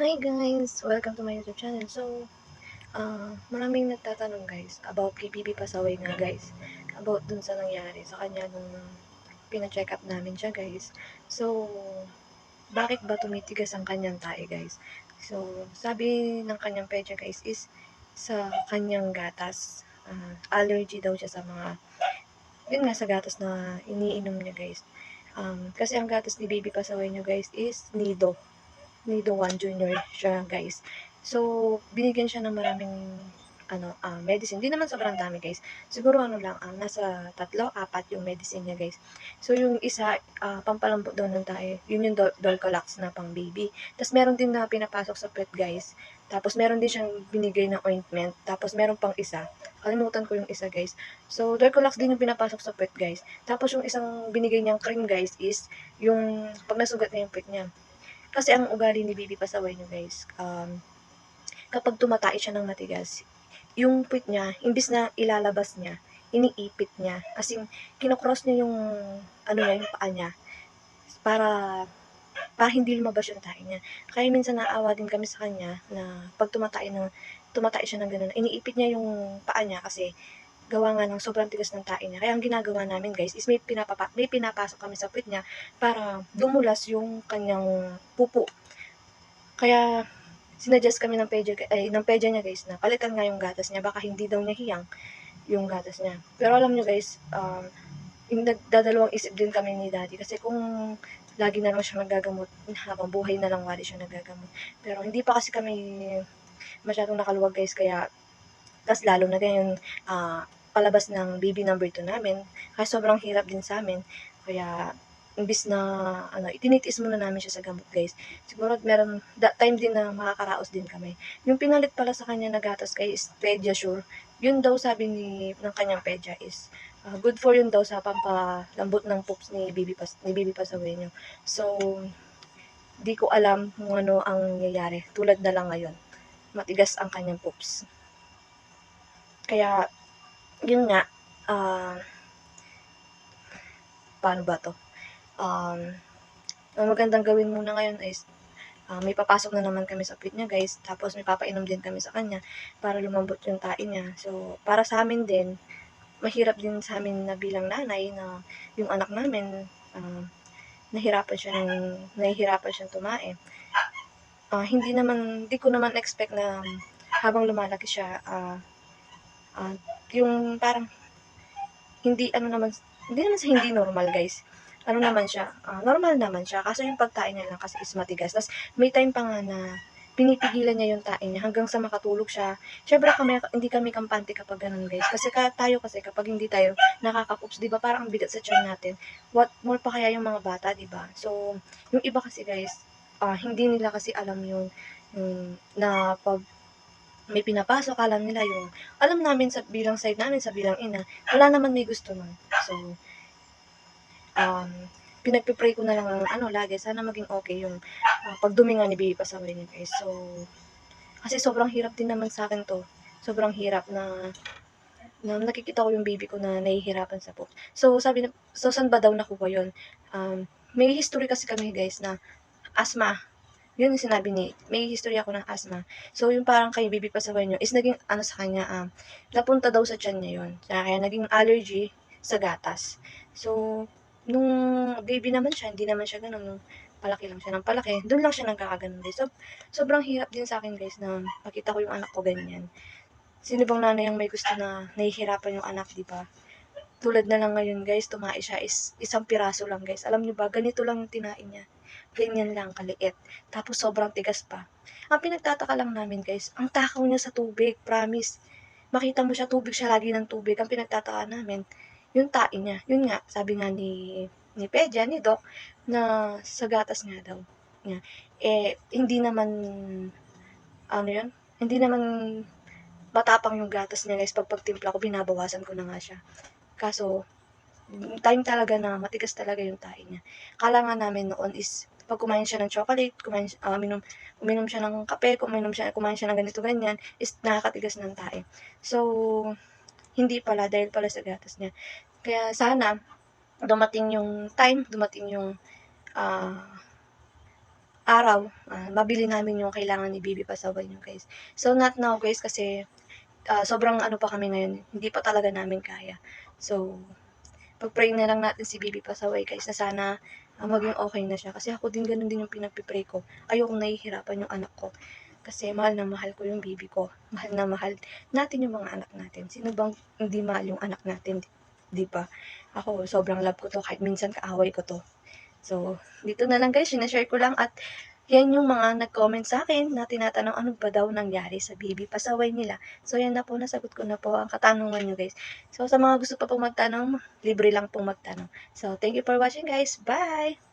Hi guys! Welcome to my YouTube channel. So, maraming nagtatanong guys about kay Bibi Pasaway nga guys. About dun sa nangyari sa kanya nung pina-check up namin siya guys. So, bakit ba tumitigas ang kanyang tae guys? So, sabi ng kanyang pedya guys is sa kanyang gatas. Allergy daw siya sa mga, yun nga sa gatas na iniinom niya guys. Kasi ang gatas ni Bibi Pasaway niyo guys is Nido 1 Junior siya guys. So, binigyan siya ng maraming medicine. Hindi naman sobrang dami guys. Siguro nasa 3, 4 yung medicine niya guys. So, yung isa, pampalambot daw ng tae. Yun yung Dolcolax na pang baby. Tapos, meron din na pinapasok sa pet guys. Tapos, meron din siyang binigay na ointment. Tapos, meron pang isa. Kalimutan ko yung isa guys. So, Dolcolax din yung pinapasok sa pet guys. Tapos, yung isang binigay niyang cream guys is yung pag nasugat niya yung pet niya. Kasi ang ugali ni Bibi Pasaway niyo guys, kapag tumatay siya ng matigas, yung puwit niya, imbis na ilalabas niya, iniipit niya. As in, kinocross niya yung, yung paa niya, para, para hindi lumabas yung tae niya. Kaya minsan naawa din kami sa kanya, na pag tumatay siya ng gano'n, iniipit niya yung paa niya kasi, gawa nga ng sobrang tigas ng tae niya. Kaya ang ginagawa namin guys is may pinapasok kami sa puwit niya para dumulas yung kanyang pupo. Kaya sinuggest kami ng pedya niya guys na palitan nga yung gatas niya, baka hindi daw niya hiyang yung gatas niya. Pero alam niyo guys, yung nagdadalawang isip din kami ni daddy kasi kung lagi na lang siya nagagamot, habang buhay na lang wali siya nagagamot. Pero hindi pa kasi kami masyadong nakaluwag guys, kaya tas lalo na ngayon, palabas ng baby number 2 namin, kaya sobrang hirap din sa amin. Kaya imbis na itinitiis muna namin siya sa gamot guys. Siguro meron that time din na makakaraos din kami. Yung pinalit pala sa kanya na gatas kay is Pediasure. Yun daw sabi ng kanyang pedya is good for yun daw sa pampalambot ng poops ni Bibi Pasaway niyo. So, di ko alam kung ano ang nangyayari. Tulad na lang ngayon, matigas ang kanyang poops. Kaya, yun nga, ah, paano ba 'to? Um, ang magandang gawin muna ngayon is, may papasok na naman kami sa pit niya guys, tapos may papainom din kami sa kanya para lumambot yung tae niya. So, para sa amin din, mahirap din sa amin na bilang nanay na yung anak namin, nahihirapan siyang tumae. Hindi ko naman expect na habang lumalaki siya, yung parang hindi hindi naman sa hindi normal guys. Ano naman siya, normal naman siya. Kaso yung pagtae niya lang kasi is matigas. Tas may time pa nga na pinipigilan niya yung tae niya hanggang sa makatulog siya. Syempre hindi kami kampante kapag ganun guys. Kasi tayo kasi kapag hindi tayo nakaka-poops, di ba parang ang bigat sa tiyan natin. What more pa kaya yung mga bata, di ba? So, yung iba kasi guys, hindi nila kasi alam yung na pag may pinapasok, alam namin sa bilang side namin, sa bilang ina, wala naman may gusto nun. So, um, pinagpipray ko na lang lagi, sana maging okay yung pagdumi nga ni Baby Pasaway niya guys. So, kasi sobrang hirap din naman sa akin to. Sobrang hirap na nakikita ko yung baby ko na nahihirapan sa poop. So saan ba daw nakuha yun? May history kasi kami guys na asthma. Yun yung sinabi may history ako ng asthma. So, yung parang kay baby pasaway niyo is naging sa kanya, napunta daw sa tiyan niya yun. Kaya naging allergy sa gatas. So, nung baby naman siya, hindi naman siya ganun. Nung palaki lang siya ng palaki, doon lang siya nagkakaganon guys. So, sobrang hirap din sa akin guys na makita ko yung anak ko ganyan. Sino bang nanay ang may gusto na nahihirapan yung anak, di ba? Tulad na lang ngayon guys, tumae siya is isang piraso lang guys. Alam niyo ba, ganito lang yung tinain niya. Ganyan lang kaliit. Tapos sobrang tigas pa. Ang pinagtataka lang namin guys, ang takaw niya sa tubig, promise. Makita mo siya, tubig siya, lagi ng tubig. Ang pinagtataka namin, yung tae niya. Yun nga, sabi nga ni Pedja, ni Doc, na sa gatas nga daw. Nga. Hindi naman, yun? Hindi naman matapang yung gatas niya guys. Pagtimpla ko, binabawasan ko na nga siya. Kaso, time talaga na matigas talaga yung tae niya. Akala nga namin noon is pag kumain siya ng chocolate, uminom siya ng kape, kumain siya ng ganito ganyan, is nakakatigas ng tae. So, hindi pala, dahil pala sa gatas niya. Kaya sana, dumating yung time, dumating yung, ah, araw, mabili namin yung kailangan ni Bibi pasaway niyo guys. So not now guys kasi sobrang ano pa kami ngayon, hindi pa talaga namin kaya. So, pag-pray na lang natin si Bibi pasaway guys na sana maging okay na siya. Kasi ako din ganun din yung pinagpipray ko. Ayokong nahihirapan yung anak ko. Kasi mahal na mahal ko yung bibi ko. Mahal na mahal natin yung mga anak natin. Sino bang hindi mahal yung anak natin? Di ba? Ako, sobrang love ko to. Kahit minsan kaaway ko to. So, dito na lang guys, sinashare ko lang at yan yung mga nag-comment sa akin na tinatanong ano ba daw nangyari sa baby pasaway nila. So, yan na po, nasagot ko na po ang katanungan nyo guys. So, sa mga gusto pa pong magtanong, libre lang pong magtanong. So, thank you for watching guys. Bye!